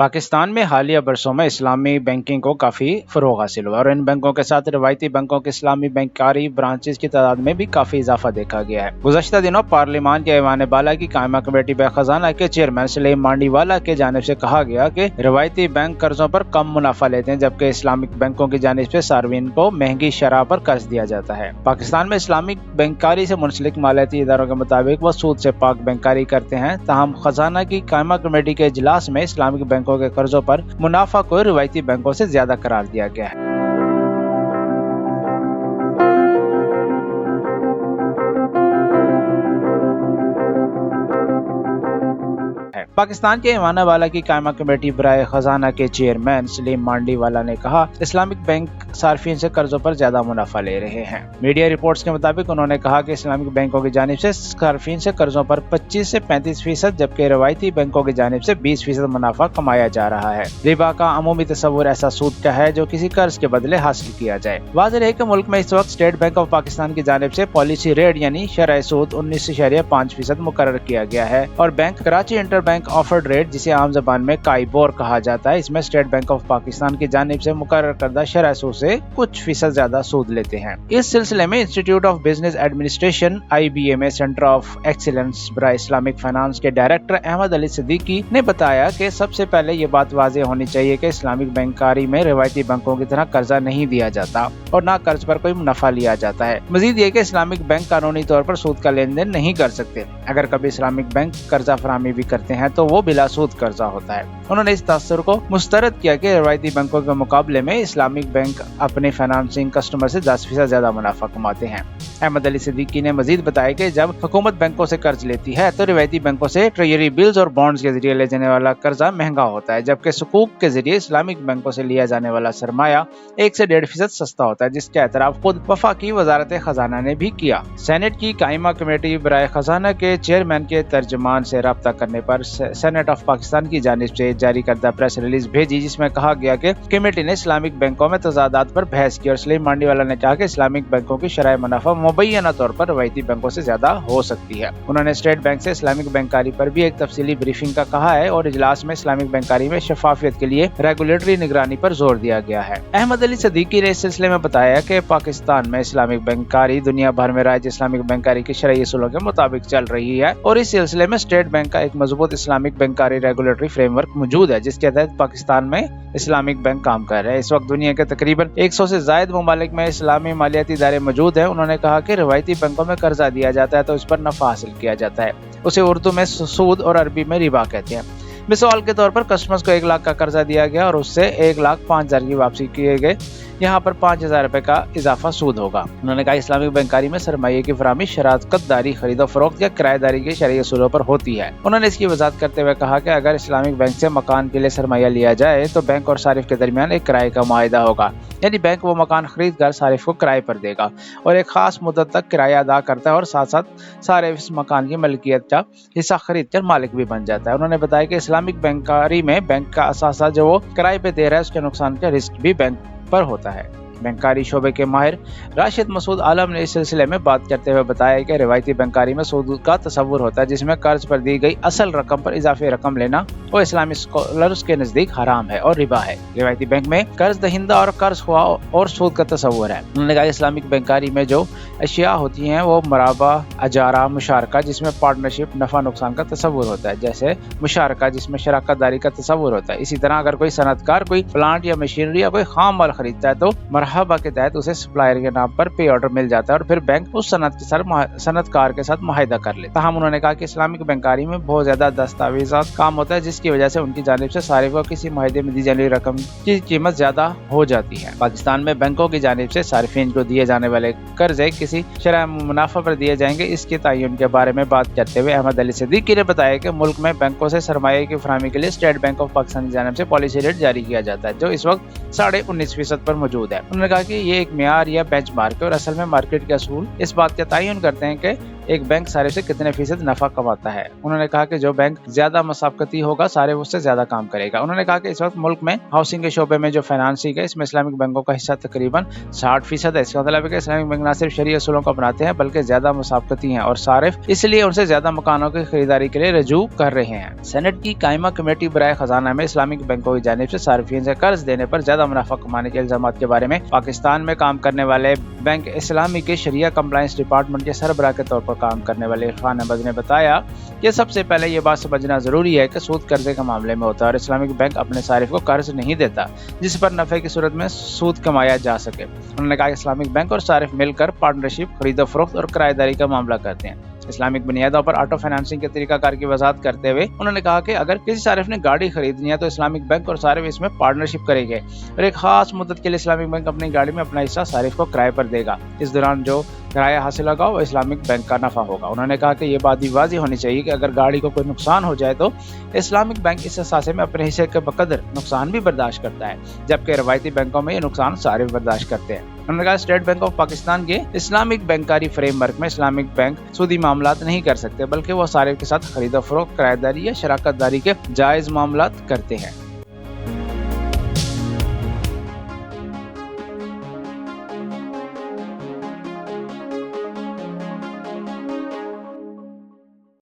पाकिस्तान में हालिया बरसों में इस्लामी बैंकिंग को काफी फरोग हासिल हुआ और इन बैंकों के साथ रवायती बैंकों के इस्लामी बैंकारी ब्रांचेस की तादाद में भी काफी इजाफा देखा गया है। गुज़श्ता दिनों पार्लियामान के ऐवान बाला की कायमा कमेटी खजाना के चेयरमैन सलीम मांडीवाला की जानिब से कहा गया कि रवायती बैंक कर्जों पर कम मुनाफा लेते हैं, जबकि इस्लामिक बैंकों की जानिब से सार्विन को महंगी शरह पर कर्ज दिया जाता है। पाकिस्तान में इस्लामिक बैंकारी से मुंसलिक मालियाती इदारों के मुताबिक वो सूद से पाक बैंकारी करते हैं। ताहम खजाना की कायमा कमेटी के इजलास में इस्लामिक बैंकों के कर्जों पर मुनाफा को रिवायती बैंकों से ज्यादा करार दिया गया है। पाकिस्तान के ऐवान बाला की कायमा कमेटी बराए खजाना के चेयरमैन सलीम मांडीवाला ने कहा, इस्लामिक बैंक सार्फिन से कर्जों पर ज्यादा मुनाफा ले रहे हैं। मीडिया रिपोर्ट्स के मुताबिक उन्होंने कहा कि इस्लामिक बैंकों की जानिब से सार्फिन से कर्जों पर 25 से 35%, जबकि रवायती बैंकों की जानिब से 20% मुनाफा कमाया जा रहा है। रिबा का अमूमी तस्वुर ऐसा सूद का है जो किसी कर्ज के बदले हासिल किया जाए। वाज़ेह है कि मुल्क में इस वक्त स्टेट बैंक ऑफ पाकिस्तान की जानिब से पॉलिसी रेट यानी शरह सूद 19.5% मुकर्रर किया गया है और bank Karachi inter bank offered rate, जिसे आम जबान में काइबोर कहा जाता है, इसमें स्टेट बैंक ऑफ पाकिस्तान की जानिब से मुकर्रर करदा शरह सूद से कुछ फीसद ज्यादा सूद लेते हैं। इस सिलसिले में institute of business administration IBMA centre of excellence बराए इस्लामिक फाइनेंस के डायरेक्टर अहमद अली सिद्दीकी ने बताया कि सबसे पहले ये बात वाज़ेह होनी चाहिए कि इस्लामिक बैंकारी में रवायती बैंकों की तरह कर्जा नहीं दिया जाता और न कर्ज पर कोई मुनाफा लिया जाता है। मजीद ये कि इस्लामिक बैंक कानूनी तौर पर सूद का लेन देन नहीं कर सकते। अगर कभी इस्लामिक बैंक कर्जा फराहमी भी करते हैं तो वो बिला सूद कर्जा होता है। उन्होंने इस तासर को मुस्तरद किया कि रवायती बैंकों के मुकाबले में इस्लामिक बैंक अपने फाइनेंसिंग कस्टमर से 10% ज्यादा मुनाफा कमाते हैं। अहमद अली सिद्दीकी ने मजीद बताया कि जब हुकूमत बैंकों से कर्ज लेती है तो रिवायती बैंकों से ट्रेजरी बिल्स और बॉन्ड्स के जरिए ले जाने वाला कर्जा महंगा होता है, जबकि सुकूक के जरिए इस्लामिक बैंकों से लिया जाने वाला सरमाया 1 से 1.5% सस्ता होता है, जिसका एतराफ खुद वफाकी वजारत खजाना ने भी किया। सेनेट की कायमा कमेटी बराए खजाना के चेयरमैन के तर्जमान से राब्ता करने पर सेनेट ऑफ पाकिस्तान की जानिब से जारी करदा प्रेस रिलीज भेजी, जिसमें कहा गया कि कमेटी ने इस्लामिक बैंकों में तजादात पर बहस की और सलीम मांडीवाला ने कहा कि इस्लामिक बैंकों की शरह मुनाफा मुबैना तौर पर रवायती बैंकों से ज्यादा हो सकती है। उन्होंने स्टेट बैंक से इस्लामिक बैंकारी पर भी एक तफसीली ब्रीफिंग का कहा है और इजलास में इस्लामिक बैंकारी में शफाफियत के लिए रेगुलेटरी निगरानी पर जोर दिया गया है। अहमद अली सिद्दीकी ने इस सिलसिले में बताया कि पाकिस्तान में इस्लामिक बैंकारी दुनिया भर में राइज इस्लामिक बैंकारी की शरई उसूलों के मुताबिक चल रही है और इस सिलसिले में स्टेट बैंक का एक मजबूत इस्लामिक बैंकारी रेगुलेटरी फ्रेमवर्क मौजूद है, जिसके तहत पाकिस्तान में इस्लामिक बैंक काम कर रहे हैं। इस वक्त दुनिया के तकरीबन 100 से ज्यादा ममालिक में इस्लामी मालियाती इदारे मौजूद हैं। उन्होंने कहा कि रवायती बैंकों में कर्जा दिया जाता है तो इस पर नफा हासिल किया जाता है, उसे उर्दू में सूद और अरबी में रिबा कहते हैं। मिसाल के तौर पर कस्टमर्स को 1 लाख का कर्जा दिया गया और उससे 1,05,000 की वापसी किए गए, यहाँ पर 5,000 रुपए का इजाफा सूद होगा। उन्होंने कहा इस्लामिक बैंकारी में सरमाये की फराहमी शराकतदारी, खरीदो फरोख्त या किराएदारी के शरई उसूलों पर होती है। उन्होंने इसकी वजाहत करते हुए कहा कि अगर इस्लामिक बैंक से मकान के लिए सरमाया लिया जाए तो बैंक और सारिफ के दरमियान एक किराए का मुआहिदा होगा, यानी बैंक वो मकान खरीद कर सारिफ को किराए पर देगा और एक खास मुद्दत तक किराया अदा करता है और साथ साथ सारिफ इस मकान की मलकियत का हिस्सा खरीद कर मालिक भी बन जाता है। उन्होंने बताया कि इस्लामिक बैंकारी में बैंक का असासा जो वो किराए पे दे रहा है उसके नुकसान का रिस्क भी बैंक पर होता है। बैंकारी शोबे के माहिर राशिद मसूद आलम ने इस सिलसिले में बात करते हुए बताया कि रिवायती बैंकारी में सूद का तस्वुर होता है जिसमें कर्ज पर दी गई असल रकम पर इजाफी रकम लेना वो इस्लामी स्कॉलर्स के नजदीक हराम है और रिबा है। रिवायती बैंक में कर्ज दहिंदा और कर्ज हुआ और सूद का तस्वुर है। उन्होंने कहा इस्लामिक बैंकारी में जो अशिया होती हैं वो मराबा, अजारा, मुशारका जिसमें पार्टनरशिप, नफा नुकसान का तस्वुर होता है, जैसे मुशारका जिसमें शराकतदारी का तस्वुर होता है। इसी तरह अगर कोई सनतकार कोई प्लांट या मशीनरी या कोई खाम माल खरीदता है तो मरहबा के तहत उसे सप्लायर के नाम पर पे ऑर्डर मिल जाता है और फिर बैंक उस सनतकार के साथ मुआहिदा कर लेता है। उन्होंने कहा कि इस्लामिक बैंकारी में बहुत ज्यादा दस्तावेजात काम होता है जिसकी वजह से उनकी जानिब से सारिफ को किसी मुआहिदे में दी जाने वाली रकम की कीमत ज्यादा हो जाती है। पाकिस्तान में बैंकों की जानिब से सारिफिन को दिए जाने वाले कर्जे किसी शरह मुनाफा पर दिए जाएंगे, इसके तयन के बारे में बात करते हुए अहमद अली सिद्दीकी ने बताया कि मुल्क में बैंकों से सरमाये की फराहमी के लिए स्टेट बैंक ऑफ पाकिस्तान की जानिब से पॉलिसी रेट जारी किया जाता है जो इस वक्त 19.5% पर मौजूद है। उन्होंने कहा कि ये एक मेयार या बेंचमार्क है और असल में मार्केट के असूल इस बात का तयन करते हैं कि एक बैंक सारिफ से कितने फीसद नफा कमाता है। उन्होंने कहा कि जो बैंक ज्यादा मुसाफकती होगा सारिफ उससे ज्यादा काम करेगा। उन्होंने कहा कि इस वक्त मुल्क में हाउसिंग के शोबे में जो फाइनेंसिंग है इसमें इस्लामिक बैंकों का हिस्सा तकरीबन 60% है। इसका मतलब है कि इस्लामिक बैंक न सिर्फ शरीय असूलों को अपनाते हैं बल्कि ज्यादा मुसाफकती हैं और सारिफ इसलिए उनसे ज्यादा मकानों की खरीदारी के लिए रजू कर रहे हैं। सेनेट की कायमा कमेटी बराए खजाना में इस्लामिक बैंकों की जानिब से सार्फिन से कर्ज देने पर ज्यादा मुनाफा कमाने के इल्जाम के बारे में पाकिस्तान में काम करने वाले बैंक इस्लामी के शरिया कंप्लायंस डिपार्टमेंट के सरबराह के तौर पर काम करने वाले इरफान अहमद ने बताया कि सबसे पहले ये बात समझना जरूरी है कि सूद कर्जे के मामले में होता है और इस्लामिक बैंक अपने सारिफ को कर्ज नहीं देता जिस पर नफे की सूरत में सूद कमाया जा सके। उन्होंने कहा कि इस्लामिक बैंक और सारिफ मिलकर पार्टनरशिप, खरीदो फरोख्त और किराएदारी का मामला करते हैं। इस्लामिक बुनियादों पर ऑटो फाइनेंसिंग के तरीकाकार की वजाहत करते हुए उन्होंने कहा कि अगर किसी सारिफ ने गाड़ी खरीदनी है तो इस्लामिक बैंक और सारिफ इसमें पार्टनरशिप करेंगे और एक खास मुद्दत के लिए इस्लामिक बैंक अपनी गाड़ी में अपना हिस्सा सारिफ को किराए पर देगा। इस दौरान जो किराया हासिल होगा वो इस्लामिक बैंक का नफा होगा। उन्होंने कहा कि ये बात भी वाज़ेह होनी चाहिए कि अगर गाड़ी को कोई नुकसान हो जाए तो इस्लामिक बैंक इस असासे में अपने हिस्से के बकदर नुकसान भी बर्दाश्त करता है, जबकि रवायती बैंकों में ये नुकसान सारिफ बर्दाश्त करते हैं। उन्होंने कहा स्टेट बैंक ऑफ पाकिस्तान के इस्लामिक बैंकारी फ्रेमवर्क में इस्लामिक बैंक सूदी मामलात नहीं कर सकते बल्कि वो सारिफ के साथ खरीदो फरोख्त, किराएदारी या शराकत दारी के जायज मामलात करते हैं।